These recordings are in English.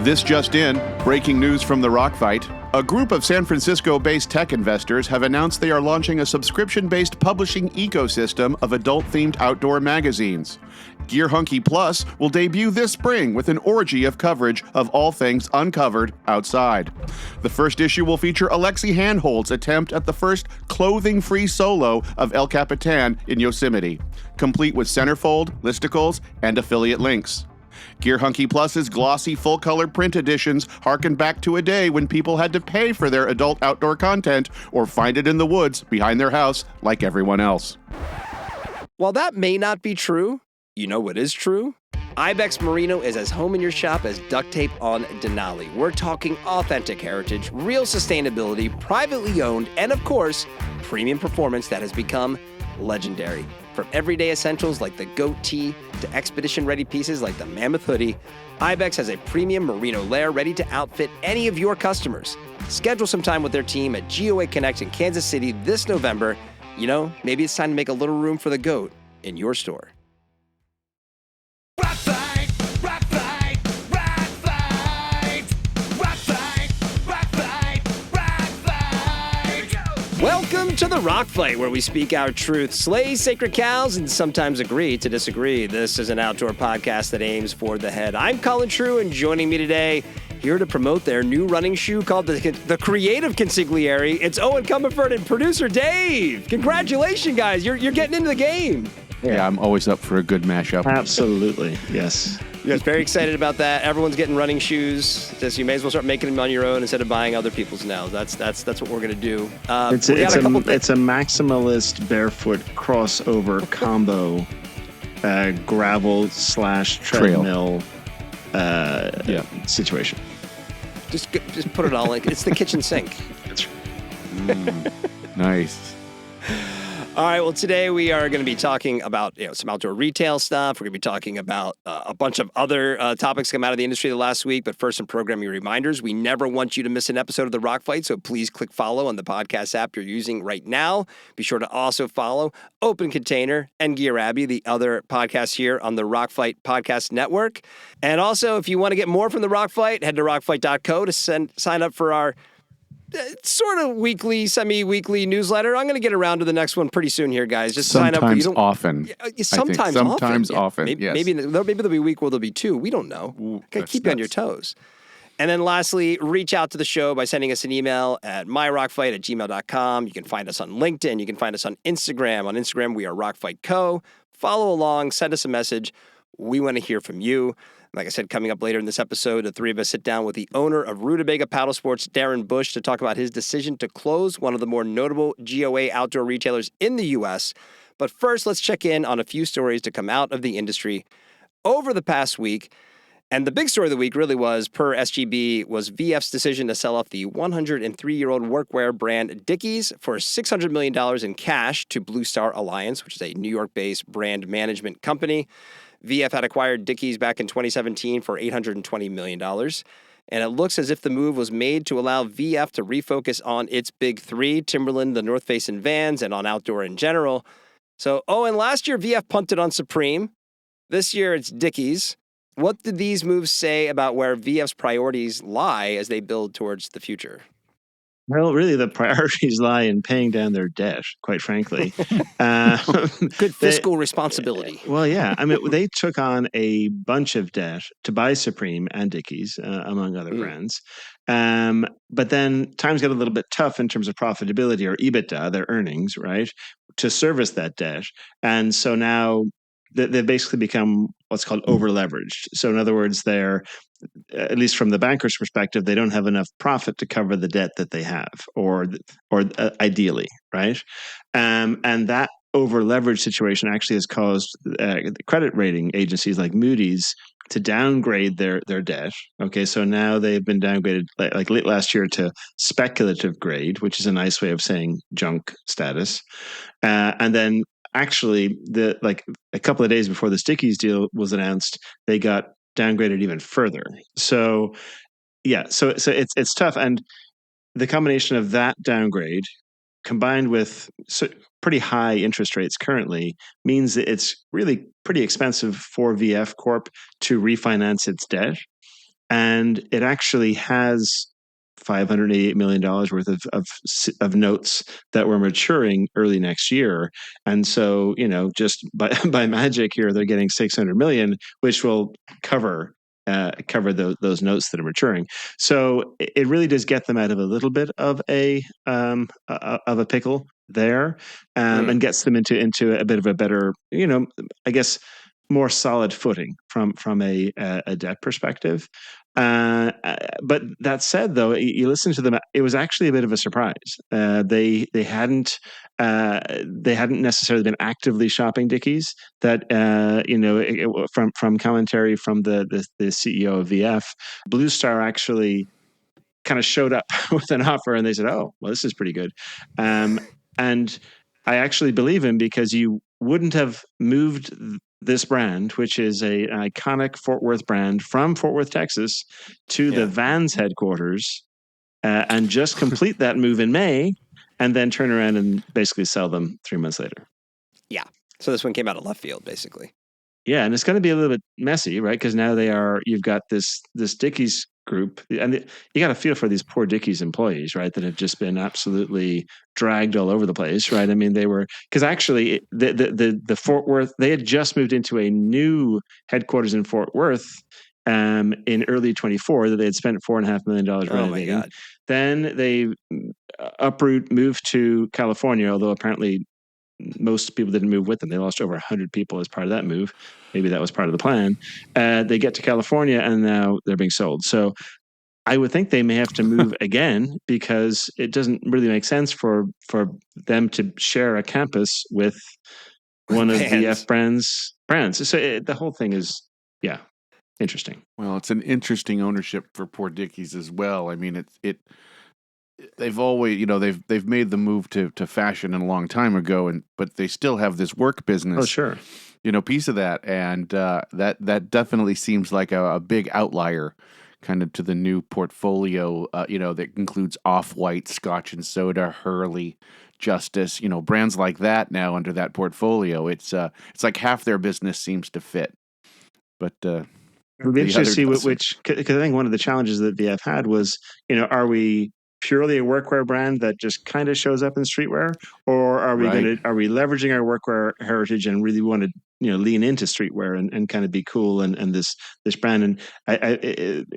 This just in, breaking news from the rock fight. A group of San Francisco-based tech investors have announced they are launching a subscription-based publishing ecosystem of adult-themed outdoor magazines. Gear Hunky Plus will debut this spring with an orgy of coverage of all things uncovered outside. The first issue will feature Alexi Handhold's attempt at the first clothing-free solo of El Capitan in Yosemite, complete with centerfold, listicles, and affiliate links. Gear Hunky Plus's glossy, full-color print editions harken back to a day when people had to pay for their adult outdoor content or find it in the woods behind their house like everyone else. While that may not be true, you know what is true? Ibex Merino is as home in your shop as duct tape on Denali. We're talking authentic heritage, real sustainability, privately owned, and of course, premium performance that has become legendary. From everyday essentials like the goat tee to expedition-ready pieces like the mammoth hoodie, Ibex has a premium merino layer ready to outfit any of your customers. Schedule some time with their team at GOA Connect in Kansas City this November. You know, maybe it's time to make a little room for the goat in your store. Rock fight, rock fight, rock fight, rock fight, rock fight, rock fight. Welcome to the Rock Fight, where we speak our truth, slay sacred cows, and sometimes agree to disagree. This is an outdoor podcast that aims for the head. I'm Colin True, and joining me today, here to promote their new running shoe called the Creative Consigliere, it's Eoin Comerford and producer Dave. Congratulations, guys. You're getting into the game. Yeah, I'm always up for a good mashup. Absolutely, yes. Yes, very excited about that. Everyone's getting running shoes. Just you may as well start making them on your own instead of buying other people's now. That's what we're gonna do. It's a maximalist barefoot crossover combo, gravel / treadmill situation. Just put it all in. It's the kitchen sink. That's right. Nice. All right, well, today we are going to be talking about some outdoor retail stuff. We're going to be talking about a bunch of other topics come out of the industry the last week. But first, some programming reminders. We never want you to miss an episode of The Rock Fight, so please click follow on the podcast app you're using right now. Be sure to also follow Open Container and Gear Abbey, the other podcasts here on the Rock Fight Podcast Network. And also, if you want to get more from The Rock Fight, head to rockfight.co to sign up for our sort of weekly, semi-weekly newsletter. I'm going to get around to the next one pretty soon here, guys. Just sign up. Often. Sometimes often. Maybe, yes. maybe there'll be a week where there'll be two. We don't know. Ooh, keep you on your toes. And then lastly, reach out to the show by sending us an email at myrockfight@gmail.com. You can find us on LinkedIn. You can find us on Instagram. On Instagram, we are RockFightCo. Follow along. Send us a message. We want to hear from you. Like I said, coming up later in this episode, the three of us sit down with the owner of Rutabaga Paddle Sports, Darren Bush, to talk about his decision to close one of the more notable GOA outdoor retailers in the U.S. But first, let's check in on a few stories to come out of the industry over the past week. And the big story of the week really was, per SGB, was VF's decision to sell off the 103-year-old workwear brand Dickies for $600 million in cash to Blue Star Alliance, which is a New York-based brand management company. VF had acquired Dickies back in 2017 for $820 million. And it looks as if the move was made to allow VF to refocus on its big three, Timberland, the North Face, and Vans, and on outdoor in general. So, and last year VF punted on Supreme. This year it's Dickies. What did these moves say about where VF's priorities lie as they build towards the future? Well, really, the priorities lie in paying down their debt, quite frankly. Good fiscal responsibility. Well, yeah. I mean, they took on a bunch of debt to buy Supreme and Dickies, among other brands. But then times got a little bit tough in terms of profitability, or EBITDA, their earnings, right, to service that debt. And so now they've basically become what's called over-leveraged. So in other words, they're, at least from the banker's perspective, they don't have enough profit to cover the debt that they have, or ideally, right? And that over-leveraged situation actually has caused the credit rating agencies like Moody's to downgrade their debt. Okay, so now they've been downgraded like late last year to speculative grade, which is a nice way of saying junk status. And then actually, a couple of days before the Dickies deal was announced, they got downgraded even further. So yeah, so it's tough, and the combination of that downgrade combined with pretty high interest rates currently means that it's really pretty expensive for VF Corp to refinance its debt. and it actually has $588 million worth of notes that were maturing early next year. And so, just by magic here, they're getting 600 million, which will cover those notes that are maturing. So it really does get them out of a little bit of a pickle there, and gets them into a bit of a better, I guess, more solid footing from a debt perspective. But that said, though, you listen to them, it was actually a bit of a surprise. They hadn't necessarily been actively shopping Dickies. That from commentary from the CEO of VF, Blue Star actually kind of showed up with an offer, and they said, "Oh, well, this is pretty good." And I actually believe him, because you wouldn't have moved this brand, which is an iconic Fort Worth brand, from Fort Worth, Texas, to the Vans headquarters, and just complete that move in May, and then turn around and basically sell them 3 months later. Yeah. So this one came out of left field, basically. Yeah, and it's going to be a little bit messy, right? Because now you've got this Dickies group, and you got to feel for these poor Dickies employees, right? That have just been absolutely dragged all over the place, right? I mean, they were, because actually the Fort Worth, they had just moved into a new headquarters in Fort Worth in early 24 that they had spent $4.5 million renovating. Oh my God. Then they moved to California, although apparently most people didn't move with them. They lost over 100 people as part of that move. Maybe that was part of the plan. They get to California, and now they're being sold. So I would think they may have to move again, because it doesn't really make sense for them to share a campus with one of VF brands. So the whole thing is, interesting. Well, it's an interesting ownership for poor Dickies as well. I mean, they've always, they've made the move to fashion a long time ago, but they still have this work business. Oh, sure. Piece of that, and that definitely seems like a big outlier, kind of to the new portfolio. That includes Off-White, Scotch and Soda, Hurley, Justice. Brands like that now under that portfolio. It's like half their business seems to fit. But it'll be interesting to see because I think one of the challenges that VF had was, are we purely a workwear brand that just kind of shows up in streetwear, or are we leveraging our workwear heritage and really want to lean into streetwear and kind of be cool and this brand? And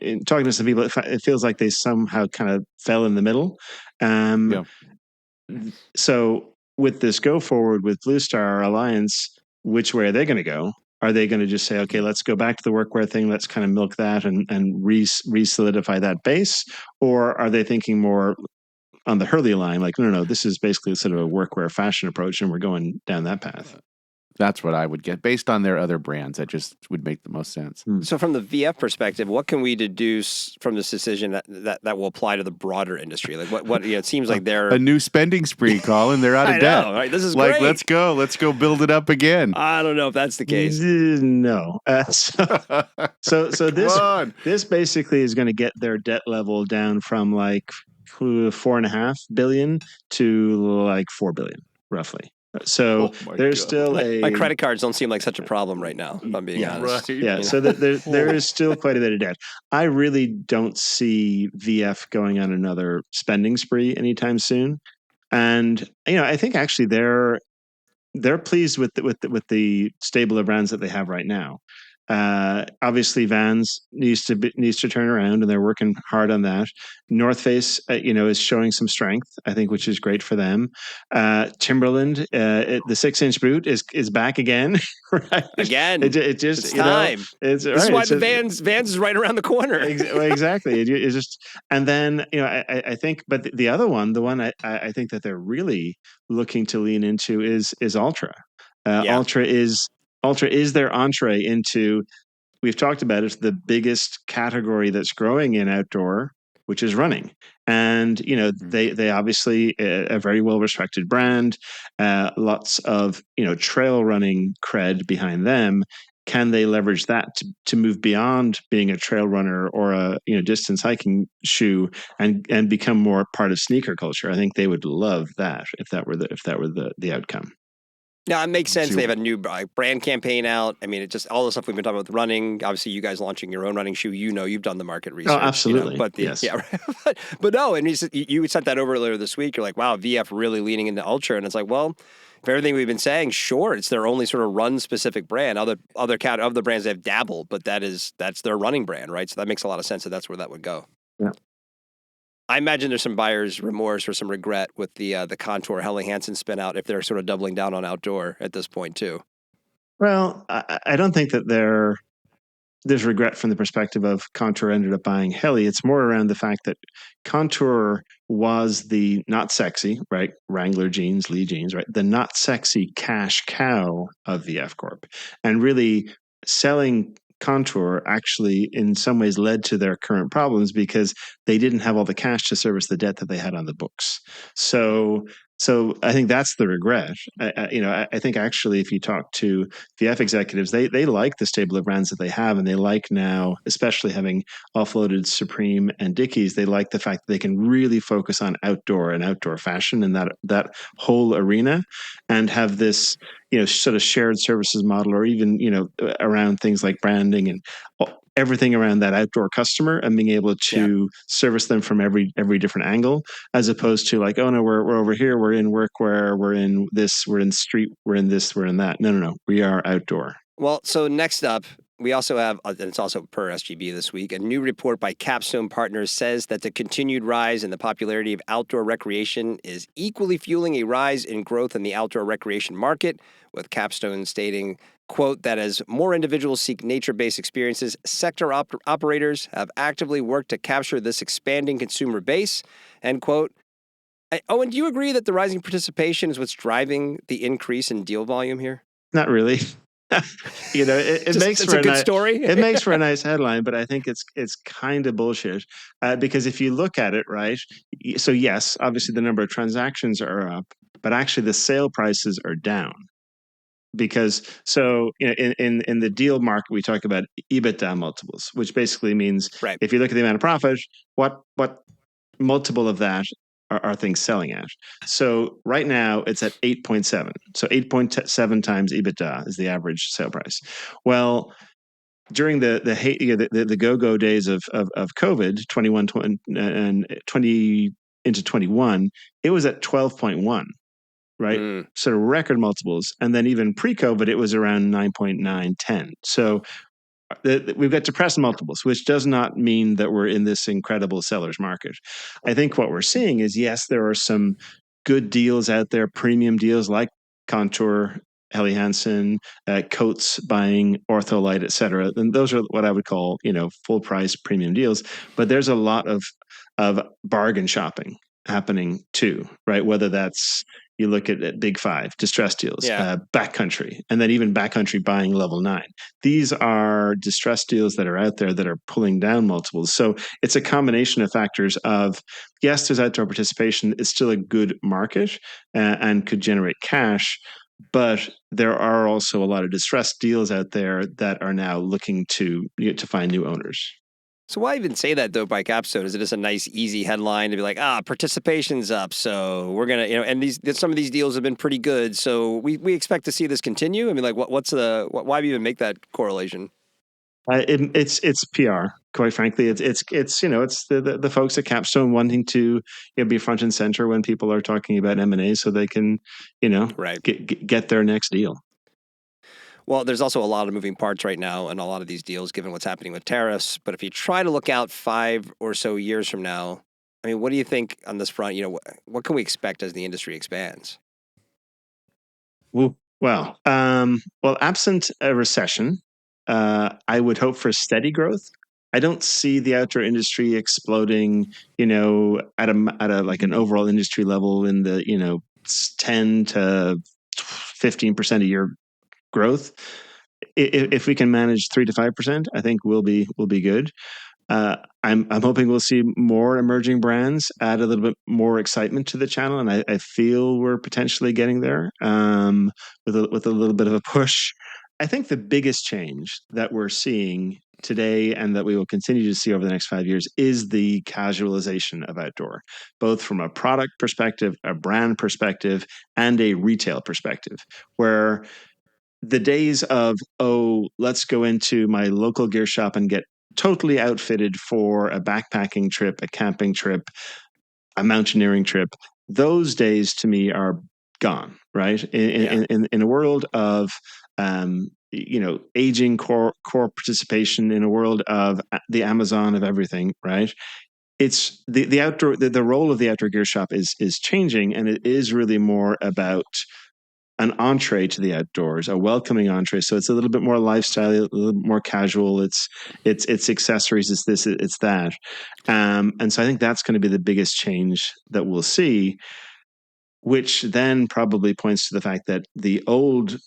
in talking to some people, it feels like they somehow kind of fell in the middle. So with this go forward with Blue Star Alliance, which way are they going to go? Are they going to just say, okay, let's go back to the workwear thing, let's kind of milk that and re-solidify that base? Or are they thinking more on the Hurley line, like, no, this is basically sort of a workwear fashion approach, and we're going down that path? That's what I would get. Based on their other brands, that just would make the most sense. So from the VF perspective, what can we deduce from this decision that will apply to the broader industry? Like what it seems like they're... A new spending spree, Colin. They're out of debt. Know, right? This is like, great. Let's go build it up again. I don't know if that's the case. No. So this basically is going to get their debt level down from like $4.5 billion to like $4 billion, roughly. So there's still my credit cards don't seem like such a problem right now, if I'm being honest. Right. Yeah, so there is still quite a bit of debt. I really don't see VF going on another spending spree anytime soon. And I think actually they're pleased with the stable of brands that they have right now. Obviously Vans needs to turn around, and they're working hard on that. North Face, is showing some strength, I think, which is great for them. Timberland, the 6-inch boot is back again. Right? Again, it just it's time. This is why the Vans is right around the corner. Exactly. It's just, and then I think, but the other one, the one I think that they're really looking to lean into is Ultra. Ultra is their entree into, we've talked about it, the biggest category that's growing in outdoor, which is running. And, they obviously a very well-respected brand, lots of, trail running cred behind them. Can they leverage that to move beyond being a trail runner or a, distance hiking shoe and become more part of sneaker culture? I think they would love that if that were the outcome. Yeah, it makes sense. See- They have a new brand campaign out. I mean, it just all the stuff we've been talking about with running. Obviously, you guys launching your own running shoe. You've done the market research. absolutely. But Yes. yeah, but no. And you sent that over earlier this week. You're like, wow, VF really leaning into ultra, and it's like, well, for everything we've been saying, sure, it's their only sort of run specific brand. Other brands they've dabbled, but that's their running brand, right? So that makes a lot of sense. That's where that would go. Yeah. I imagine there's some buyer's remorse or some regret with the Contour Helly Hansen spin out if they're sort of doubling down on outdoor at this point too. Well, I don't think that there's regret from the perspective of Contour ended up buying Helly. It's more around the fact that Contour was the not sexy, right? Wrangler jeans, Lee jeans, right? The not sexy cash cow of the F Corp. And really selling Contour actually in some ways led to their current problems because they didn't have all the cash to service the debt that they had on the books. So I think that's the regret. I think actually, if you talk to the F executives, they like the stable of brands that they have, and they like now, especially having offloaded Supreme and Dickies, they like the fact that they can really focus on outdoor and outdoor fashion and that whole arena, and have this sort of shared services model, or even around things like branding and everything around that outdoor customer, and being able to service them from every different angle, as opposed to like, oh no, we're over here, we're in workwear, we're in this, we're in street, we're in this, we're in that. No, we are outdoor. Well, so next up, we also have, and it's also per SGB this week, a new report by Capstone Partners says that the continued rise in the popularity of outdoor recreation is equally fueling a rise in growth in the outdoor recreation market, with Capstone stating, quote, that as more individuals seek nature-based experiences, sector operators have actively worked to capture this expanding consumer base, end quote. Owen, do you agree that the rising participation is what's driving the increase in deal volume here? Not really. It makes for a good story. It makes for a nice headline, but I think it's kind of bullshit because if you look at it, right? So yes, obviously the number of transactions are up, but actually the sale prices are down. Because in the deal market, we talk about EBITDA multiples, which basically means if you look at the amount of profit, what multiple of that are things selling at? So right now it's at 8.7. So 8.7 times EBITDA is the average sale price. Well, during the go-go days of COVID, 21 and 20 into 21, it was at 12.1. Right? Sort of record multiples. And then even pre-COVID, it was around 9.9, 10. So we've got depressed multiples, which does not mean that we're in this incredible seller's market. I think what we're seeing is, yes, there are some good deals out there, premium deals like Contour, Helly Hansen, Coates buying Ortholite, et cetera. And those are what I would call, full price premium deals. But there's a lot of bargain shopping happening too, right? Whether that's, you look at Big Five, distressed deals, Backcountry, and then even Backcountry buying Level 9. These are distressed deals that are out there that are pulling down multiples. So it's a combination of factors of, yes, there's outdoor participation. It's still a good market and could generate cash. But there are also a lot of distressed deals out there that are now looking to find new owners. So why even say that, though, by Capstone? Is it just a nice, easy headline to be like, participation's up, so we're going to, and some of these deals have been pretty good, so we expect to see this continue? I mean, like, why even make that correlation? It's PR, quite frankly. It's the folks at Capstone wanting to be front and center when people are talking about M&A, so they can get their next deal. Well, there's also a lot of moving parts right now in a lot of these deals, given what's happening with tariffs. But if you try to look out 5 or so years from now, I mean, what do you think on this front? What can we expect as the industry expands? Well, absent a recession, I would hope for steady growth. I don't see the outdoor industry exploding, at a like an overall industry level in the 10 to 15% a year growth. If we can manage 3 to 5%, I think we'll be good. I'm hoping we'll see more emerging brands add a little bit more excitement to the channel, and I feel we're potentially getting there with a little bit of a push. I think the biggest change that we're seeing today and that we will continue to see over the next 5 years is the casualization of outdoor, both from a product perspective, a brand perspective, and a retail perspective, where the days of, oh, let's go into my local gear shop and get totally outfitted for a backpacking trip, a camping trip, a mountaineering trip, those days to me are gone, right? In a world of aging core participation, in a world of the Amazon of everything, right? It's the outdoor, the role of the outdoor gear shop is changing, and it is really more about an entree to the outdoors, a welcoming entree. So it's a little bit more lifestyle, a little bit more casual. It's accessories, it's this, it's that. And so I think that's going to be the biggest change that we'll see, which then probably points to the fact that the old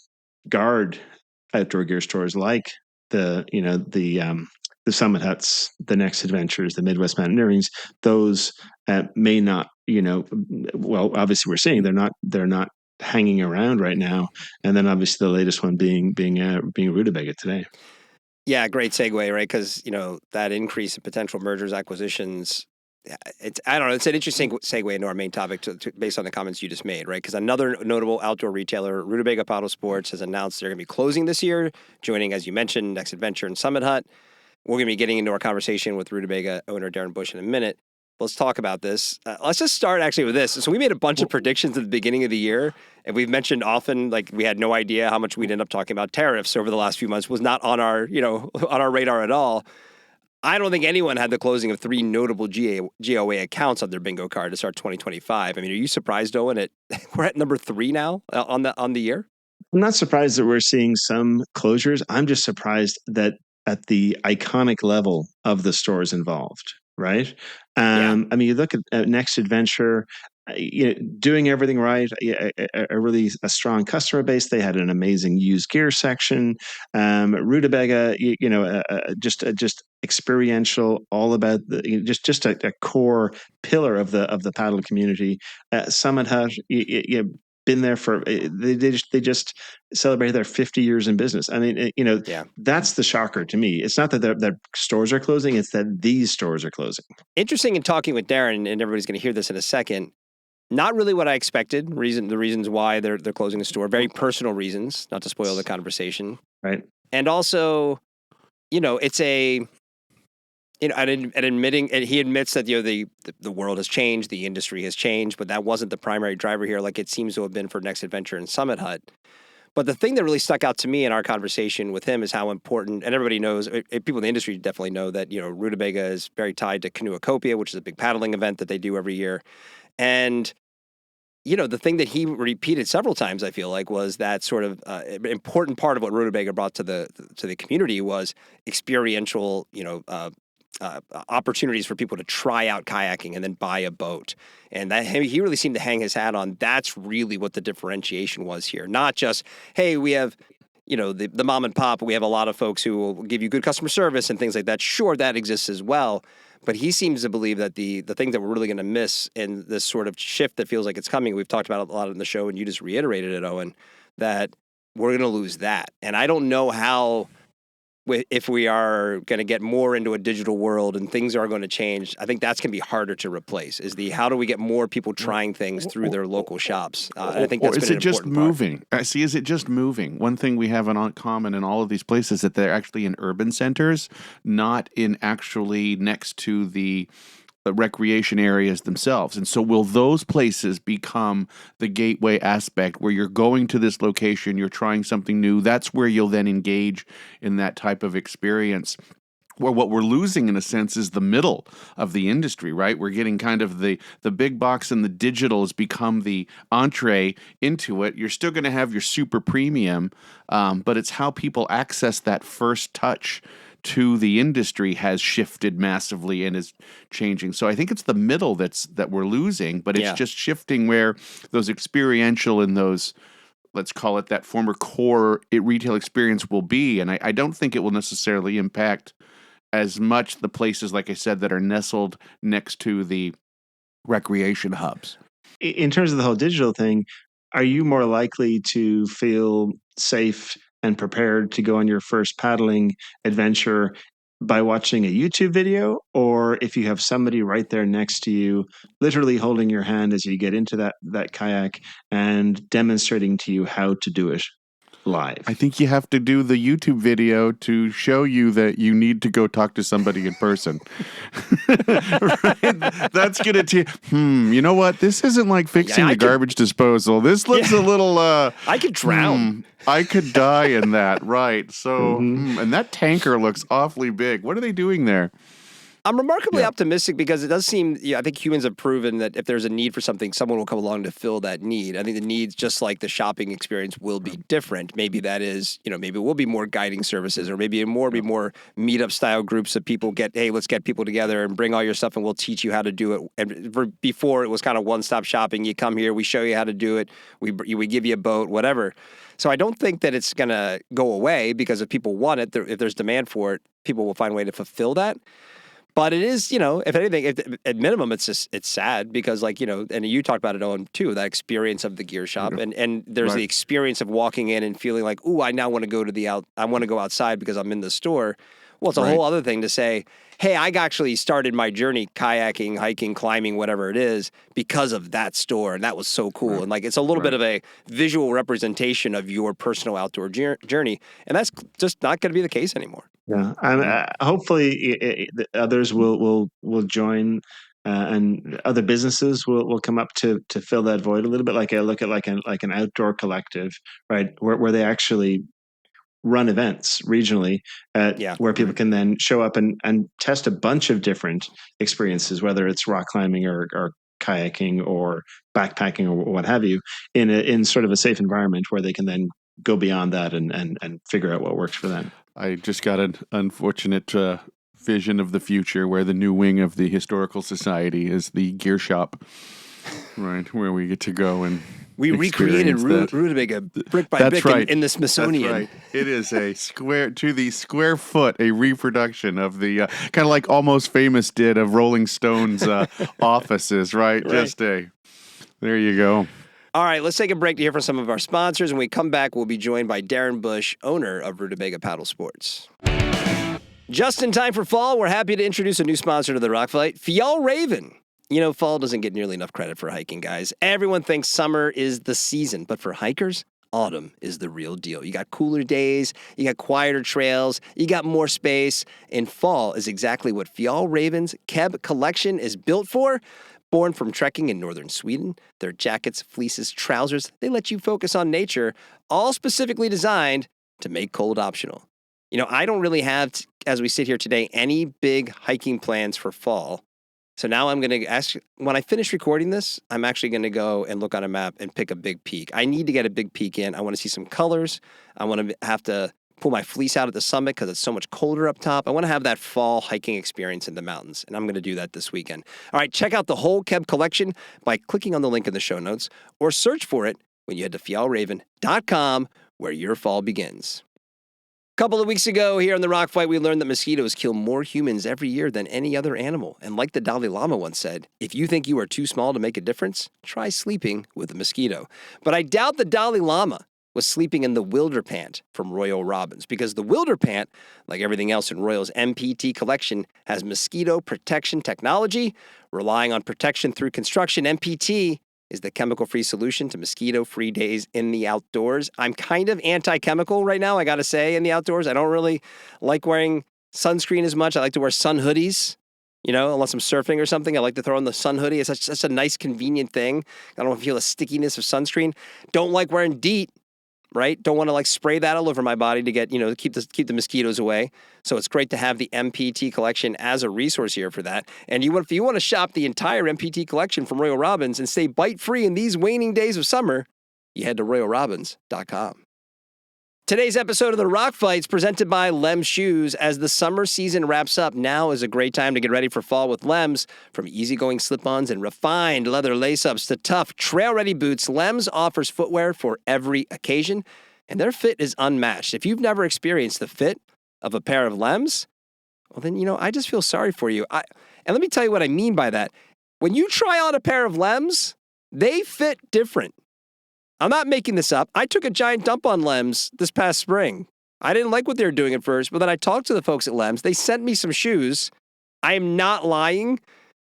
guard outdoor gear stores, like the Summit Huts, the Next Adventures, the Midwest Mountaineerings, those may not, well, obviously we're seeing they're not hanging around right now, and then obviously the latest one being Rutabaga today. Yeah, great segue, right? Because that increase in potential mergers, acquisitions. It's an interesting segue into our main topic based on the comments you just made, right? Because another notable outdoor retailer, Rutabaga Paddle Sports, has announced they're going to be closing this year, joining, as you mentioned, Next Adventure and Summit Hut. We're going to be getting into our conversation with Rutabaga owner Darren Bush in a minute. Let's talk about this. Let's just start actually with this. So we made a bunch of predictions at the beginning of the year, and we've mentioned often, like, we had no idea how much we'd end up talking about tariffs over the last few months. Was not on our, on our radar at all. I don't think anyone had the closing of 3 notable GOA accounts on their bingo card to start 2025. I mean, are you surprised, Eoin? We're at number 3 now on the year? I'm not surprised that we're seeing some closures. I'm just surprised that at the iconic level of the stores involved, right? I mean, you look at Next Adventure, doing everything right, a strong customer base. They had an amazing used gear section. Rutabaga, just experiential, all about just a core pillar of the paddle community. Summit Hut, been there for they just celebrated their 50 years in business. I mean, that's the shocker to me. It's not that stores are closing; it's that these stores are closing. Interesting in talking with Darren, and everybody's going to hear this in a second. Not really what I expected. The reasons why they're closing the store, very personal reasons, not to spoil the conversation, right? And also, it's a. And admitting, and he admits that the world has changed, the industry has changed, but that wasn't the primary driver here, like it seems to have been for Next Adventure and Summit Hut. But the thing that really stuck out to me in our conversation with him is how important, and everybody knows, people in the industry definitely know that Rutabaga is very tied to Canoacopia, which is a big paddling event that they do every year, and the thing that he repeated several times, I feel like, was that sort of important part of what Rutabaga brought to the community was experiential, opportunities for people to try out kayaking and then buy a boat. And that he really seemed to hang his hat on. That's really what the differentiation was here. Not just, hey, we have, the mom and pop, we have a lot of folks who will give you good customer service and things like that. Sure, that exists as well. But he seems to believe that the thing that we're really going to miss in this sort of shift that feels like it's coming, we've talked about it a lot in the show, and you just reiterated it, Eoin, that we're going to lose that. And I don't know how, if we are going to get more into a digital world and things are going to change, I think that's going to be harder to replace. How do we get more people trying things through their local shops? I think that's been an important part. Is it just moving? See, is it just moving? One thing we have in common in all of these places is that they're actually in urban centers, not in actually next to the recreation areas themselves. And so will those places become the gateway aspect where you're going to this location, you're trying something new? That's where you'll then engage in that type of experience. Where what we're losing, in a sense, is the middle of the industry, right? We're getting kind of the big box, and the digital has become the entree into it. You're still going to have your super premium, but it's how people access that first touch to the industry has shifted massively and is changing. So I think it's the middle that we're losing, but it's just shifting where those experiential and those, let's call it, that former core retail experience will be. And I don't think it will necessarily impact as much the places, like I said, that are nestled next to the recreation hubs. In terms of the whole digital thing, are you more likely to feel safe and prepared to go on your first paddling adventure by watching a YouTube video, or if you have somebody right there next to you, literally holding your hand as you get into that kayak and demonstrating to you how to do it live. I think you have to do the YouTube video to show you that you need to go talk to somebody in person. Right? That's going to you know what? This isn't like fixing the garbage disposal. This looks a little... I could drown. I could die in that, right. So, and that tanker looks awfully big. What are they doing there? I'm remarkably optimistic because it does seem, I think humans have proven that if there's a need for something, someone will come along to fill that need. I think the needs, just like the shopping experience, will be different. Maybe that is, maybe it will be more guiding services, or maybe more meetup style groups of people hey, let's get people together and bring all your stuff and we'll teach you how to do it. And before it was kind of one-stop shopping. You come here, we show you how to do it. We give you a boat, whatever. So I don't think that it's going to go away, because if people want it, if there's demand for it, people will find a way to fulfill that. But it is, if anything, at minimum, it's sad because, and you talked about it, Owen, too, that experience of the gear shop. And there's the experience of walking in and feeling like, ooh, I now want to go I want to go outside because I'm in the store. Well, it's a whole other thing to say, hey, I actually started my journey kayaking, hiking, climbing, whatever it is, because of that store. And that was so cool. Right. And it's a little bit of a visual representation of your personal outdoor journey. And that's just not going to be the case anymore. Yeah, hopefully others will join, and other businesses will come up to fill that void a little bit. Like I look at like an outdoor collective, right, where they actually run events regionally, where people can then show up and test a bunch of different experiences, whether it's rock climbing or kayaking or backpacking or what have you, in sort of a safe environment where they can then go beyond that and figure out what works for them. I just got an unfortunate vision of the future where the new wing of the Historical Society is the gear shop, right, where we get to go and we recreated Rutabaga brick by brick in the Smithsonian. That's right. It is a square foot, a reproduction of the kind of like Almost Famous did of Rolling Stones offices, right? There you go. All right, let's take a break to hear from some of our sponsors. When we come back, we'll be joined by Darren Bush, owner of Rutabaga Paddle Sports. Just in time for fall, we're happy to introduce a new sponsor to the Rock Fight, Fjallraven. Fall doesn't get nearly enough credit for hiking, guys. Everyone thinks summer is the season, but for hikers, autumn is the real deal. You got cooler days, you got quieter trails, you got more space, and fall is exactly what Fjallraven's Keb collection is built for. Born from trekking in northern Sweden, their jackets, fleeces, trousers, they let you focus on nature, all specifically designed to make cold optional. I don't really have, as we sit here today, any big hiking plans for fall. So now I'm going to ask, when I finish recording this, I'm actually going to go and look on a map and pick a big peak. I need to get a big peak in. I want to see some colors. I want to have to pull my fleece out at the summit because it's so much colder up top. I want to have that fall hiking experience in the mountains, and I'm going to do that this weekend. All right, check out the whole Keb collection by clicking on the link in the show notes, or search for it when you head to fjallraven.com, where your fall begins. A couple of weeks ago here on the Rock Fight, we learned that mosquitoes kill more humans every year than any other animal. And like the Dalai Lama once said, if you think you are too small to make a difference, try sleeping with a mosquito. But I doubt the Dalai Lama was sleeping in the Wilder Pant from Royal Robbins, because the Wilder Pant, like everything else in Royal's MPT collection, has mosquito protection technology. Relying on protection through construction, MPT is the chemical-free solution to mosquito-free days in the outdoors. I'm kind of anti-chemical right now, I gotta say, in the outdoors. I don't really like wearing sunscreen as much. I like to wear sun hoodies, unless I'm surfing or something. I like to throw on the sun hoodie. It's such a nice, convenient thing. I don't feel the stickiness of sunscreen. Don't like wearing DEET. Right? Don't want to spray that all over my body to get, keep the mosquitoes away. So it's great to have the MPT collection as a resource here for that. And if you want to shop the entire MPT collection from Royal Robbins and stay bite-free in these waning days of summer, you head to royalrobbins.com. Today's episode of The Rock Fight is presented by Lems Shoes. As the summer season wraps up, now is a great time to get ready for fall with Lems. From easygoing slip-ons and refined leather lace-ups to tough, trail-ready boots, Lems offers footwear for every occasion, and their fit is unmatched. If you've never experienced the fit of a pair of Lems, well then, I just feel sorry for you. And let me tell you what I mean by that. When you try on a pair of Lems, they fit different. I'm not making this up. I took a giant dump on Lems this past spring. I didn't like what they were doing at first, but then I talked to the folks at Lems. They sent me some shoes. I am not lying.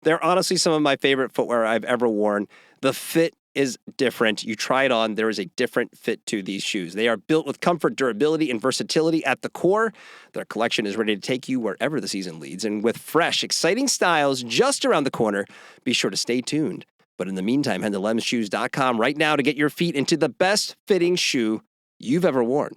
They're honestly some of my favorite footwear I've ever worn. The fit is different. You try it on, there is a different fit to these shoes. They are built with comfort, durability, and versatility at the core. Their collection is ready to take you wherever the season leads. And with fresh, exciting styles just around the corner, be sure to stay tuned. But in the meantime, head to lemsshoes.com right now to get your feet into the best fitting shoe you've ever worn.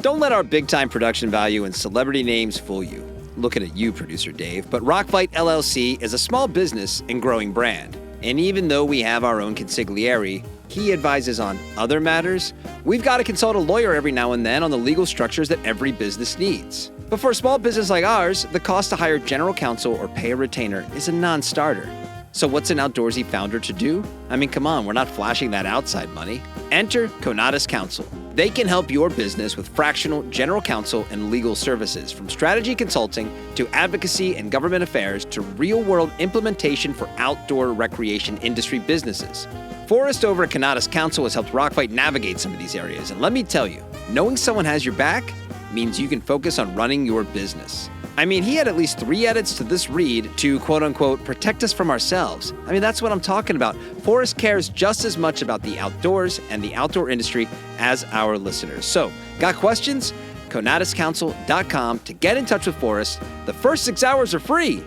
Don't let our big-time production value and celebrity names fool you. Looking at you, producer Dave, but Rockfight LLC is a small business and growing brand. And even though we have our own consigliere, he advises on other matters, we've got to consult a lawyer every now and then on the legal structures that every business needs. But for a small business like ours, the cost to hire general counsel or pay a retainer is a non-starter. So what's an outdoorsy founder to do? I mean, come on, we're not flashing that outside money. Enter Conatus Counsel. They can help your business with fractional general counsel and legal services, from strategy consulting to advocacy and government affairs to real-world implementation for outdoor recreation industry businesses. Forrest over at Conatus Counsel has helped Rockfight navigate some of these areas, and let me tell you, knowing someone has your back means you can focus on running your business. I mean, he had at least 3 edits to this read to, quote-unquote, protect us from ourselves. I mean, that's what I'm talking about. Forrest cares just as much about the outdoors and the outdoor industry as our listeners. So, got questions? ConatusCounsel.com to get in touch with Forrest. The first 6 hours are free.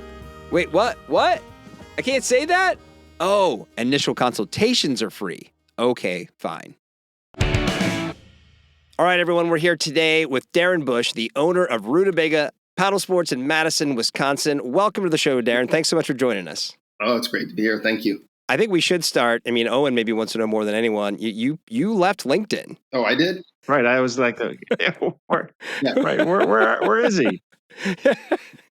Wait, what? What? I can't say that? Oh, initial consultations are free. Okay, fine. All right, everyone, we're here today with Darren Bush, the owner of Rutabaga Paddle Sports in Madison, Wisconsin. Welcome to the show, Darren. Thanks so much for joining us. Oh, it's great to be here. Thank you. I think we should start. I mean, Eoin maybe wants to know more than anyone. You left LinkedIn. Oh, I did? Right. I was like, where is he?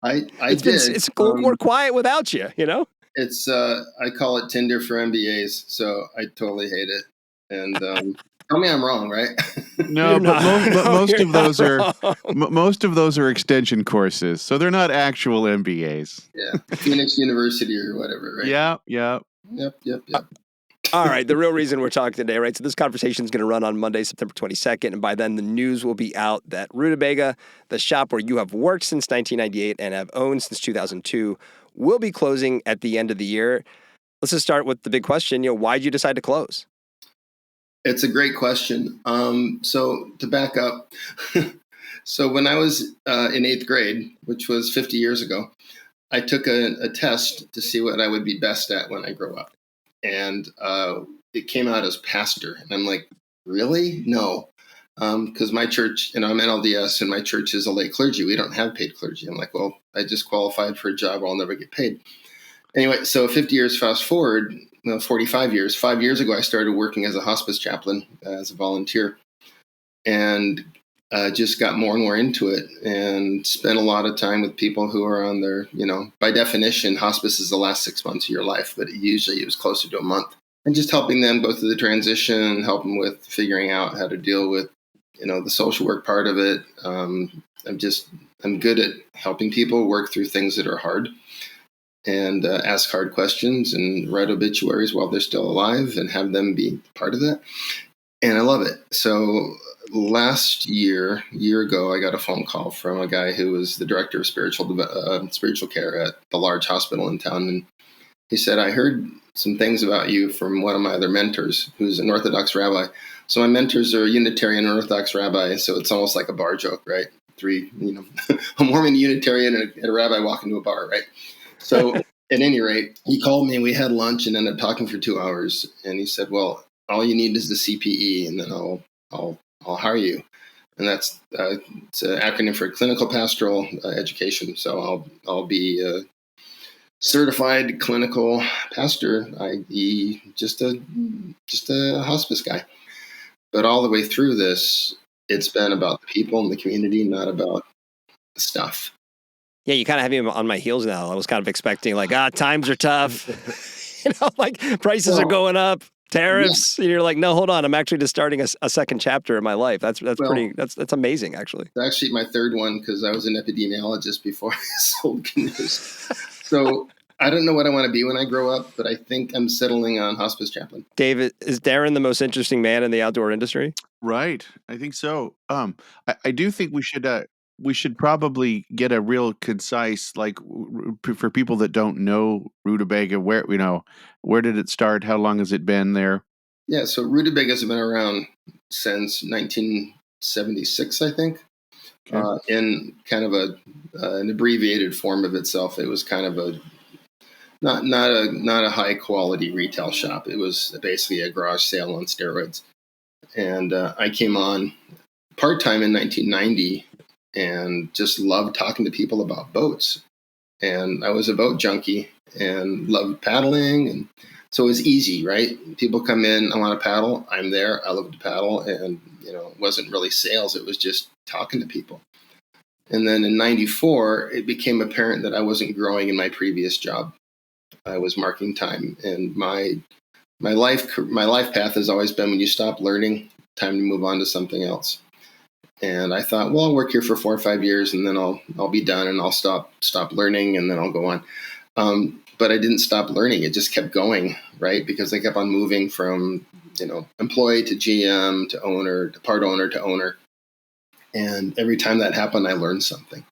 I It's did. It's a little more quiet without you, you know? It's I call it Tinder for MBAs, so I totally hate it. And tell me I'm wrong, right? No, but most of those are extension courses, so they're not actual MBAs. Yeah, Phoenix University or whatever, right? Yeah. Yep. All right, the real reason we're talking today, right? So this conversation is going to run on Monday, September 22nd, and by then the news will be out that Rutabaga, the shop where you have worked since 1998 and have owned since 2002, will be closing at the end of the year. Let's just start with the big question. Why did you decide to close? It's a great question. So to back up, so when I was in 8th grade, which was 50 years ago, I took a test to see what I would be best at when I grow up. And it came out as pastor. And I'm like, really? No. Because my church, I'm NLDS and my church is a lay clergy. We don't have paid clergy. I'm like, well, I just qualified for a job where I'll never get paid. Anyway, so 50 years fast forward, 45 years. 5 years ago, I started working as a hospice chaplain, as a volunteer, and just got more and more into it and spent a lot of time with people who are on their, by definition, hospice is the last 6 months of your life, but usually it was closer to a month. And just helping them go through the transition, help them with figuring out how to deal with, the social work part of it. I'm good at helping people work through things that are hard and ask hard questions and write obituaries while they're still alive and have them be part of that. And I love it. So last year ago, I got a phone call from a guy who was the director of spiritual care at the large hospital in town. And he said, I heard some things about you from one of my other mentors, who's an Orthodox rabbi. So my mentors are a Unitarian and Orthodox rabbi. So it's almost like a bar joke, right? A Mormon, Unitarian, and a rabbi walk into a bar, right? So at any rate, he called me, we had lunch and ended up talking for 2 hours. And he said, well, all you need is the CPE and then I'll hire you. And that's it's an acronym for clinical pastoral education. So I'll be a certified clinical pastor, i.e. just a hospice guy. But all the way through this, it's been about the people and the community, not about the stuff. Yeah, you kind of have me on my heels now. I was kind of expecting times are tough. Prices are going up, tariffs. Yeah. And you're like, no, hold on. I'm actually just starting a second chapter in my life. That's amazing, actually. It's actually my third one because I was an epidemiologist before I sold canoes. So I don't know what I want to be when I grow up, but I think I'm settling on hospice chaplain. David, is Darren the most interesting man in the outdoor industry? Right. I think so. I do think we should probably get a real concise, like for people that don't know Rutabaga, where did it start? How long has it been there? Yeah, so Rutabagas have been around since 1976, I think. Okay. In kind of an abbreviated form of itself. It was kind of a not a high quality retail shop. It was basically a garage sale on steroids. And I came on part time in 1990 and just loved talking to people about boats. And I was a boat junkie and loved paddling, and so it was easy, right? People come in, I want to paddle, I'm there, I love to paddle, and it wasn't really sales, it was just talking to people. And then in 94, it became apparent that I wasn't growing in my previous job. I was marking time, and my life path has always been, when you stop learning, time to move on to something else. And I thought, well, I'll work here for 4 or 5 years, and then I'll be done, and I'll stop learning, and then I'll go on. But I didn't stop learning; it just kept going, right? Because I kept on moving from employee to GM to owner to part owner to owner, and every time that happened, I learned something.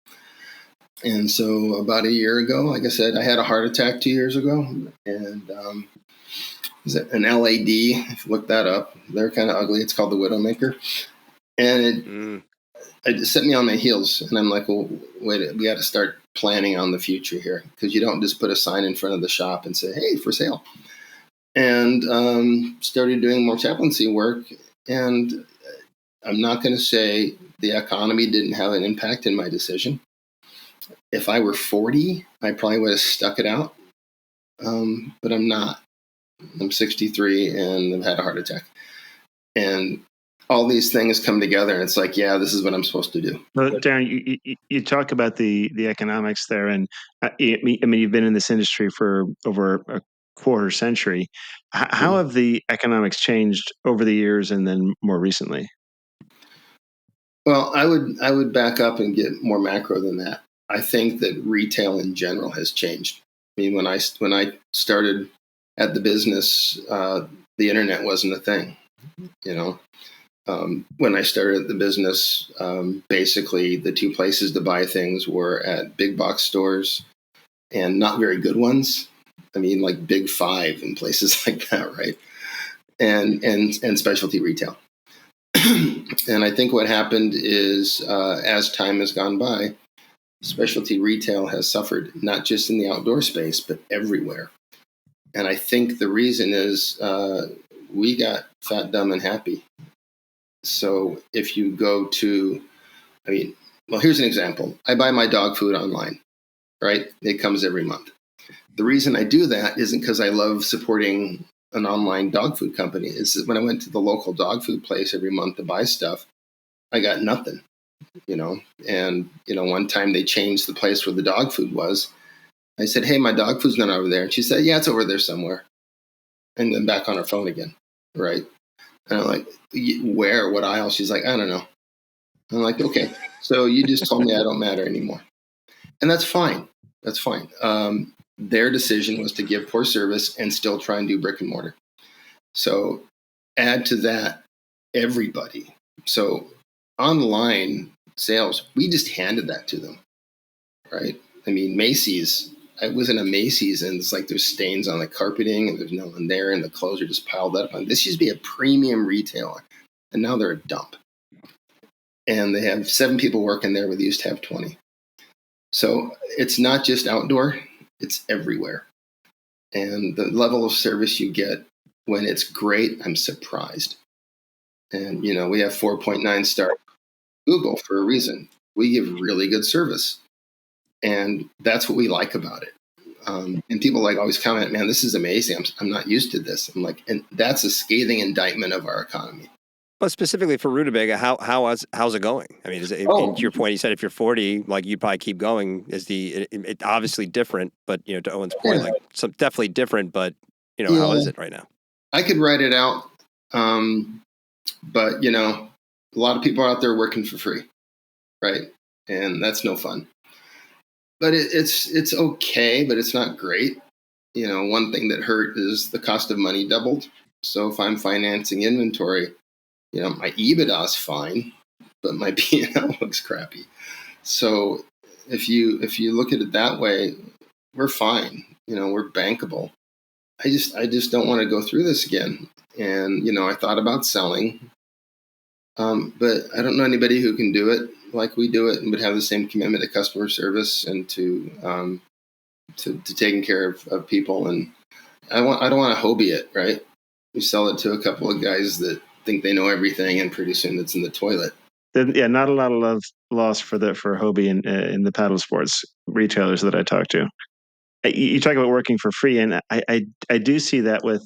And so about a year ago, like I said, I had a heart attack 2 years ago, and is it an LAD? If you look that up, they're kind of ugly. It's called the Widowmaker. And it set me on my heels, and I'm like, well, wait, we got to start planning on the future here, because you don't just put a sign in front of the shop and say, hey, for sale. And started doing more chaplaincy work. And I'm not going to say the economy didn't have an impact in my decision. If I were 40, I probably would have stuck it out. But I'm not. I'm 63 and I've had a heart attack. And all these things come together, and it's like, yeah, this is what I'm supposed to do. Well, Darren, you talk about the economics there, and I mean, you've been in this industry for over a quarter century. How have the economics changed over the years, and then more recently? Well, I would back up and get more macro than that. I think that retail in general has changed. I mean, when I started at the business, the internet wasn't a thing. When I started the business, basically the two places to buy things were at big box stores, and not very good ones. I mean, like Big Five and places like that, right? And specialty retail. And I think what happened is, as time has gone by, specialty retail has suffered, not just in the outdoor space, but everywhere. And I think the reason is we got fat, dumb, and happy. So if you go to, here's an example. I buy my dog food online, right? It comes every month. The reason I do that isn't because I love supporting an online dog food company. It's that when I went to the local dog food place every month to buy stuff, I got nothing, And, one time they changed the place where the dog food was. I said, hey, my dog food's not over there. And she said, yeah, it's over there somewhere. And then back on her phone again, right? And I'm like, where? What aisle? She's like, I don't know. I'm like, okay, so you just told me I don't matter anymore. And that's fine. That's fine. Their decision was to give poor service and still try and do brick and mortar. So add to that everybody. So online sales, we just handed that to them, right? I mean, Macy's, I was in a Macy's, and it's like there's stains on the carpeting and there's no one there, and the clothes are just piled up. And this used to be a premium retailer, and now they're a dump. And they have 7 people working there where they used to have 20. So it's not just outdoor, it's everywhere. And the level of service you get when it's great, I'm surprised. And, we have 4.9 star Google for a reason. We give really good service. And that's what we like about it. And people always comment, man, this is amazing. I'm not used to this. I'm like, and that's a scathing indictment of our economy. But specifically for Rutabaga, how's it going? I mean, to your point, you said if you're 40, like you'd probably keep going. It obviously different, but to Owen's point, definitely different. But how is it right now? I could write it out, but a lot of people are out there working for free, right? And that's no fun. but it's okay, but it's not great. One thing that hurt is the cost of money doubled. So if I'm financing inventory, my EBITDA is fine, but my P&L looks crappy. So if you look at it that way, we're fine. We're bankable. I just don't want to go through this again. And I thought about selling, but I don't know anybody who can do it like we do it and would have the same commitment to customer service and to taking care of people. And I don't want to Hobie it, right? We sell it to a couple of guys that think they know everything, and pretty soon it's in the toilet. Yeah, not a lot of love lost for Hobie in the paddle sports retailers that I talk to. You talk about working for free, and I do see that with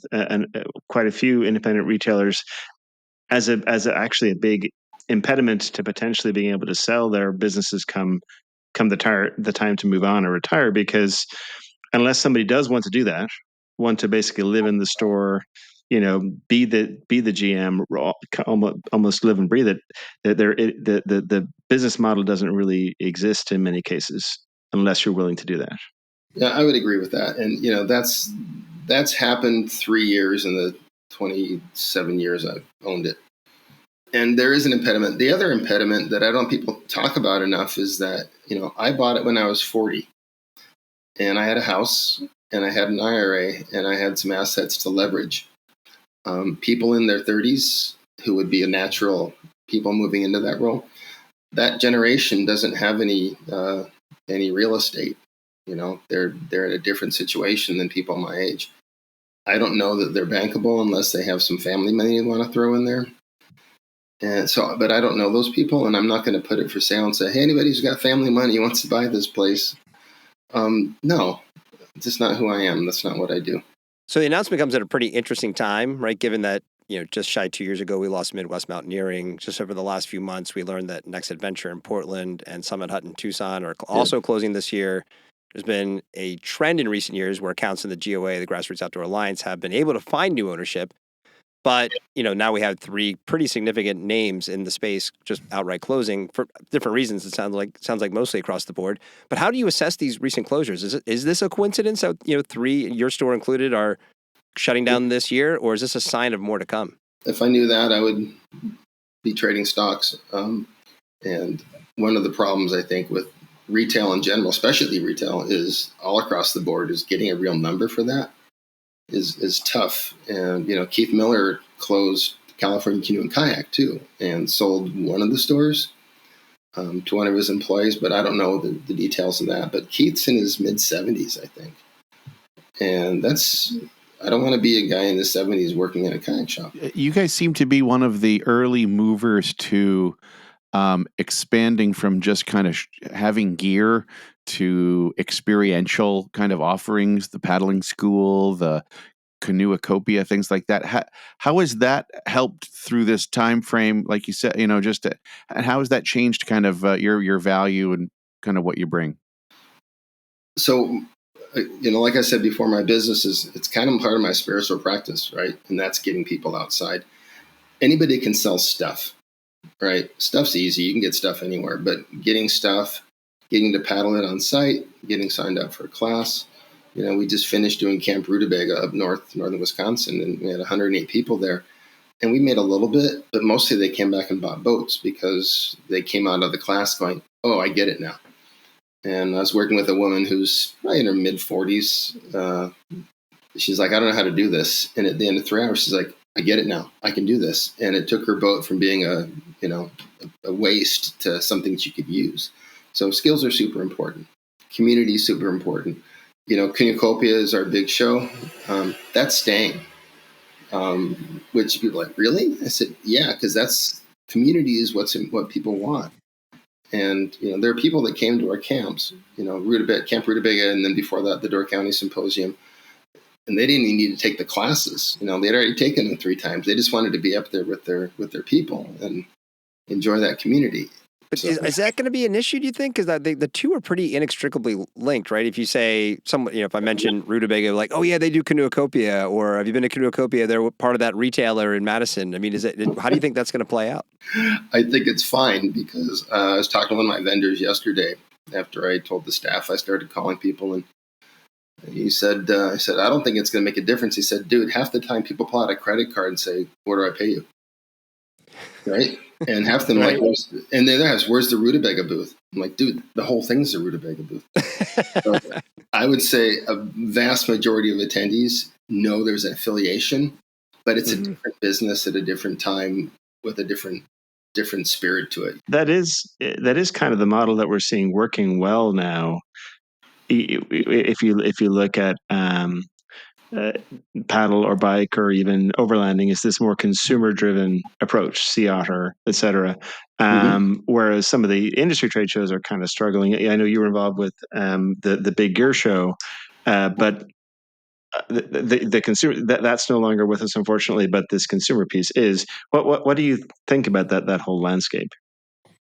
quite a few independent retailers as actually a big impediment to potentially being able to sell their businesses come the time to move on or retire, because unless somebody does want to do that, want to basically live in the store, be the GM, almost live and breathe it, the business model doesn't really exist in many cases unless you're willing to do that. Yeah, I would agree with that. And that's happened 3 years in the 27 years I've owned it. And there is an impediment. The other impediment that I don't people talk about enough is that, I bought it when I was 40, and I had a house and I had an IRA and I had some assets to leverage. People in their 30s who would be a natural people moving into that role, that generation doesn't have any real estate. They're in a different situation than people my age. I don't know that they're bankable unless they have some family money they want to throw in there. And so, but I don't know those people, and I'm not going to put it for sale and say, hey, anybody who's got family money wants to buy this place. No, it's just not who I am. That's not what I do. So the announcement comes at a pretty interesting time, right? Given that, just shy 2 years ago, we lost Midwest Mountaineering. Just over the last few months, we learned that Next Adventure in Portland and Summit Hut in Tucson are also closing this year. There's been a trend in recent years where accounts in the GOA, the Grassroots Outdoor Alliance, have been able to find new ownership. But, now we have 3 pretty significant names in the space just outright closing for different reasons. It sounds like mostly across the board. But how do you assess these recent closures? Is this a coincidence that, 3, your store included, are shutting down this year, or is this a sign of more to come? If I knew that, I would be trading stocks. And one of the problems I think with retail in general, specialty retail, is all across the board is getting a real number for that is tough. And, Keith Miller closed California Canoe and Kayak too, and sold one of the stores to one of his employees, but I don't know the details of that. But Keith's in his mid-70s, I think. And I don't want to be a guy in the 70s working in a kayak shop. You guys seem to be one of the early movers to expanding from just kind of having gear to experiential kind of offerings, the paddling school, the canoeacopia, things like that. How has that helped through this time frame? Like you said, and how has that changed kind of your value and kind of what you bring? So, like I said before, my business it's kind of part of my spiritual practice, right? And that's getting people outside. Anybody can sell stuff, right? Stuff's easy. You can get stuff anywhere, but getting to paddle it on site, getting signed up for a class. We just finished doing Camp Rutabaga up northern Wisconsin, and we had 108 people there. And we made a little bit, but mostly they came back and bought boats because they came out of the class going, oh, I get it now. And I was working with a woman who's probably in her mid-40s. She's like, I don't know how to do this. And at the end of 3 hours, she's like, I get it now. I can do this. And it took her boat from being a waste to something she could use. So skills are super important. Community is super important. Canoeacopia is our big show. That's staying. Which people are like, really? I said, yeah, because that's community is what people want. And, there are people that came to our camps, Camp Rutabaga, and then before that, the Door County Symposium. And they didn't even need to take the classes. They'd already taken them 3 times. They just wanted to be up there with their people and enjoy that community. But is that going to be an issue, do you think? Because the two are pretty inextricably linked, right? If you say if I mention Rutabaga, like, oh yeah, they do Canoeacopia, or have you been to Canoeacopia? They're part of that retailer in Madison. I mean, how do you think that's going to play out? I think it's fine because I was talking to one of my vendors yesterday, after I told the staff, I started calling people, and he said, I said, I don't think it's going to make a difference. He said, dude, half the time people pull out a credit card and say, what do I pay you? Right. And half them Right. and the other half, where's the Rutabaga booth? I'm like, dude, the whole thing's a Rutabaga booth. So I would say a vast majority of attendees know there's an affiliation, but it's a different business at a different time with a different spirit to it. That is kind of the model that we're seeing working well now. If you look at paddle or bike or even overlanding, is this more consumer driven approach, sea otter, etc. Whereas some of the industry trade shows are kind of struggling. I know you were involved with the Big Gear show, but the consumer that's no longer with us, unfortunately. But this consumer piece is. What do you think about that whole landscape?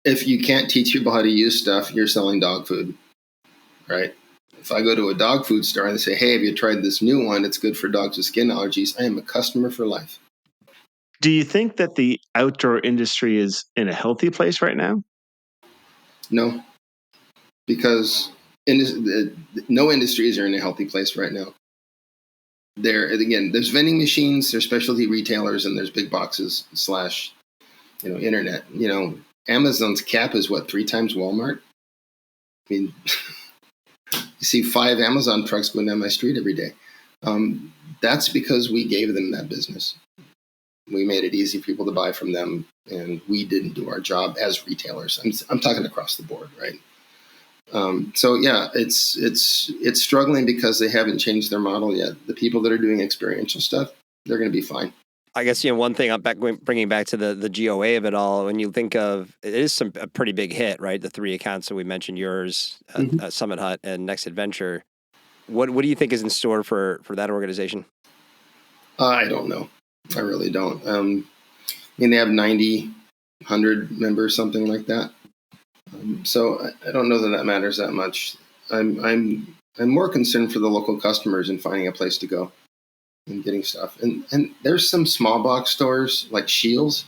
If you can't teach people how to use stuff, you're selling dog food, right? If I go to a dog food store and they say, hey, have you tried this new one? It's good for dogs with skin allergies. I am a customer for life. Do you think that the outdoor industry is in a healthy place right now? No, because no industries are in a healthy place right now. There's vending machines, there's specialty retailers, and there's big boxes / internet. Amazon's cap is what, 3 times Walmart? I mean, you see 5 Amazon trucks going down my street every day. That's because we gave them that business. We made it easy for people to buy from them, and we didn't do our job as retailers. I'm talking across the board, right? So yeah, it's struggling because they haven't changed their model yet. The people that are doing experiential stuff, they're going to be fine. I guess, one thing bringing back to the GOA of it all, when you think of, it is a pretty big hit, right? The 3 accounts that we mentioned, yours, Summit Hut, and Next Adventure. What do you think is in store for that organization? I don't know. I really don't. They have 90, 100 members, something like that. So I don't know that matters that much. I'm more concerned for the local customers and finding a place to go and getting stuff. And there's some small box stores like Shields.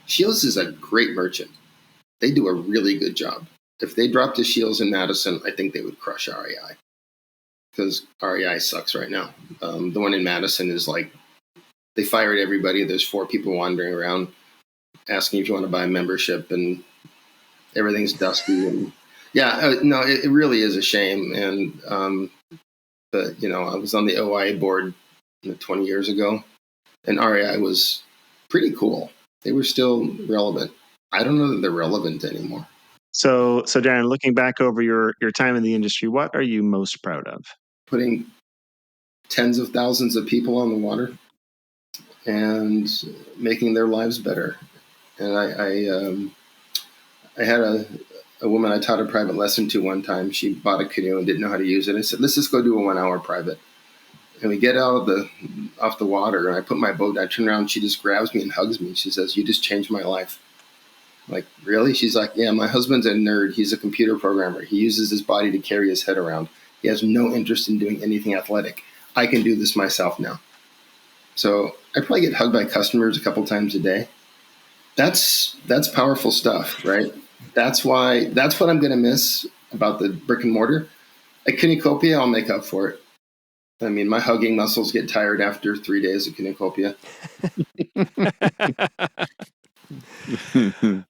Shields is a great merchant. They do a really good job. If they dropped a Shields in Madison, I think they would crush REI, because REI sucks right now. The one in Madison is like, they fired everybody. There's 4 people wandering around asking if you want to buy a membership, and everything's dusty. And no, it really is a shame. And but I was on the OI board 20 years ago, and REI was pretty cool. They were still relevant. I don't know that they're relevant anymore. So Darren, looking back over your time in the industry, what are you most proud of? Putting Tens of thousands of people on the water and making their lives better. And I had a woman I taught a private lesson to one time. She bought a canoe and didn't know how to use it. I said, let's just go do a 1-hour private. And we get off the water, and I put my boat, I turn around, she just grabs me and hugs me. She says, you just changed my life. I'm like, really? She's like, yeah, my husband's a nerd. He's a computer programmer. He uses his body to carry his head around. He has no interest in doing anything athletic. I can do this myself now. So I probably get hugged by customers a couple times a day. That's powerful stuff, right? That's what I'm going to miss about the brick and mortar. At Cornucopia, I'll make up for it. I mean, my hugging muscles get tired after 3 days of Cornucopia.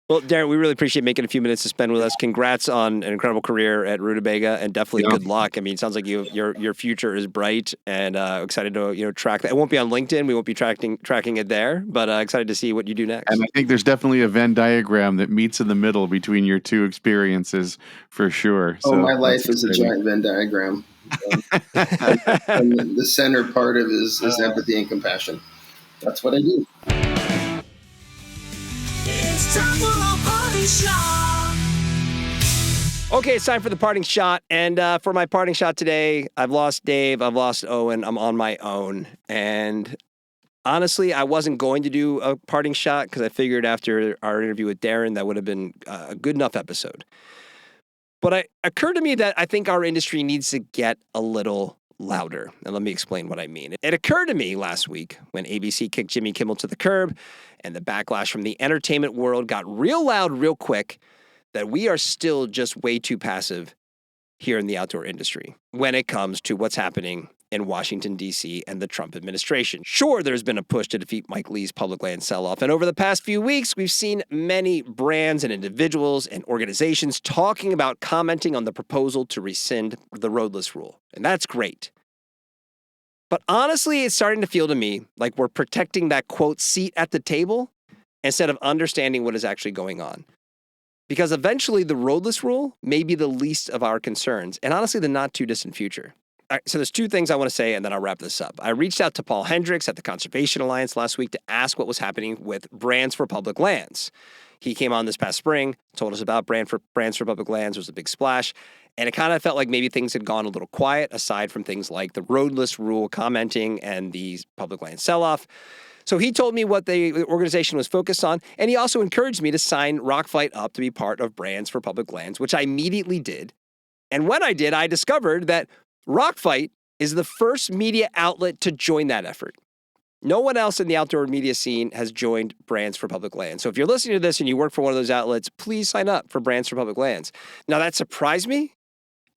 Well, Darren, we really appreciate making a few minutes to spend with us. Congrats on an incredible career at Rutabaga, and definitely good luck. I mean, it sounds like your future is bright, and excited to track that. It won't be on LinkedIn. We won't be tracking it there, but excited to see what you do next. And I think there's definitely a Venn diagram that meets in the middle between your 2 experiences for sure. So my life is a giant Venn diagram. And the center part of it is empathy and compassion. That's what I do. It's time for a party shot. Okay, it's time for the parting shot. And for my parting shot today, I've lost Dave, I've lost Eoin, I'm on my own. And honestly, I wasn't going to do a parting shot because I figured after our interview with Darren, that would have been a good enough episode. But it occurred to me that I think our industry needs to get a little louder. And let me explain what I mean. It occurred to me last week when ABC kicked Jimmy Kimmel to the curb and the backlash from the entertainment world got real loud real quick that we are still just way too passive here in the outdoor industry when it comes to what's happening in Washington, D.C. and the Trump administration. Sure, there's been a push to defeat Mike Lee's public land sell-off, and over the past few weeks, we've seen many brands and individuals and organizations talking about commenting on the proposal to rescind the roadless rule, and that's great. But honestly, it's starting to feel to me like we're protecting that, quote, seat at the table instead of understanding what is actually going on. Because eventually the roadless rule may be the least of our concerns, and honestly, the not too distant future. All right, so there's two things I want to say, and then I'll wrap this up. I reached out to Paul Hendricks at the Conservation Alliance last week to ask what was happening with Brands for Public Lands. He came on this past spring, told us about Brands for Public Lands was a big splash, and it kind of felt like maybe things had gone a little quiet aside from things like the roadless rule commenting and the public land sell-off. So he told me what the organization was focused on, and he also encouraged me to sign Rockfight up to be part of Brands for Public Lands, which I immediately did. And when I did, I discovered that Rockfight is the first media outlet to join that effort. No one else in the outdoor media scene has joined Brands for Public Lands. So if you're listening to this and you work for one of those outlets, please sign up for Brands for Public Lands. Now, that surprised me,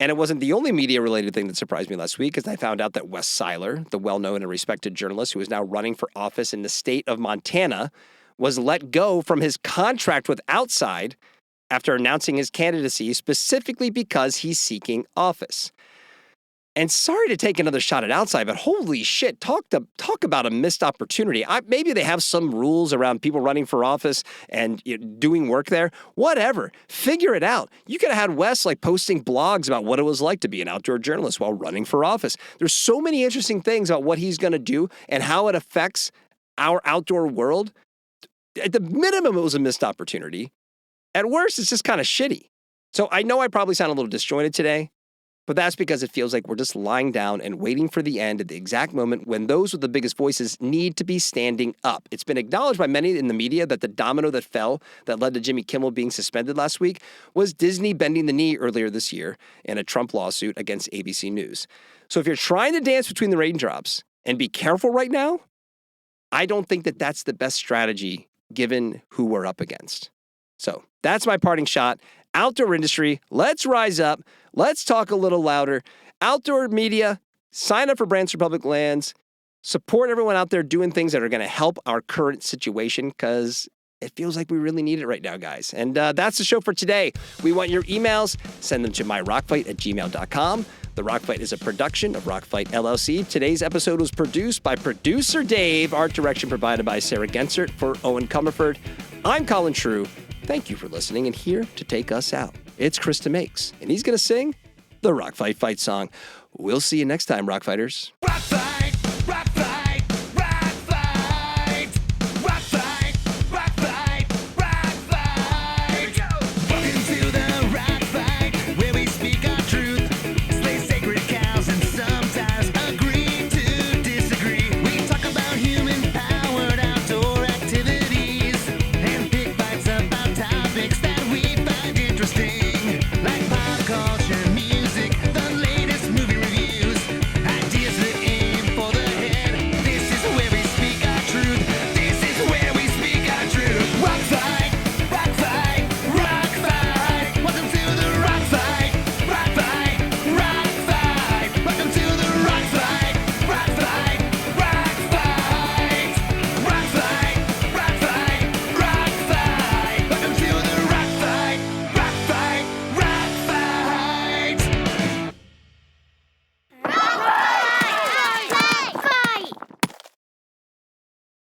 and it wasn't the only media-related thing that surprised me last week, because I found out that Wes Seiler, the well-known and respected journalist who is now running for office in the state of Montana, was let go from his contract with Outside after announcing his candidacy specifically because he's seeking office. And sorry to take another shot at Outside, but holy shit, talk about a missed opportunity. Maybe they have some rules around people running for office and doing work there. Whatever. Figure it out. You could have had Wes posting blogs about what it was like to be an outdoor journalist while running for office. There's so many interesting things about what he's going to do and how it affects our outdoor world. At the minimum, it was a missed opportunity. At worst, it's just kind of shitty. So I know I probably sound a little disjointed today, but that's because it feels like we're just lying down and waiting for the end at the exact moment when those with the biggest voices need to be standing up. It's been acknowledged by many in the media that the domino that fell that led to Jimmy Kimmel being suspended last week was Disney bending the knee earlier this year in a Trump lawsuit against ABC News. So if you're trying to dance between the raindrops and be careful right now, I don't think that that's the best strategy given who we're up against. So that's my parting shot. Outdoor industry, let's rise up. Let's talk a little louder. Outdoor media, sign up for Brands for Public Lands. Support everyone out there doing things that are going to help our current situation, because it feels like we really need it right now, guys. And that's the show for today. We want your emails. Send them to myrockfight@gmail.com. The Rockfight is a production of Rockfight LLC. Today's episode was produced by producer Dave. Art direction provided by Sarah Gensert for Eoin Comerford. I'm Colin True. Thank you for listening, and here to take us out, it's Krista Makes, and he's going to sing the Rockfight fight song. We'll see you next time, Rockfighters.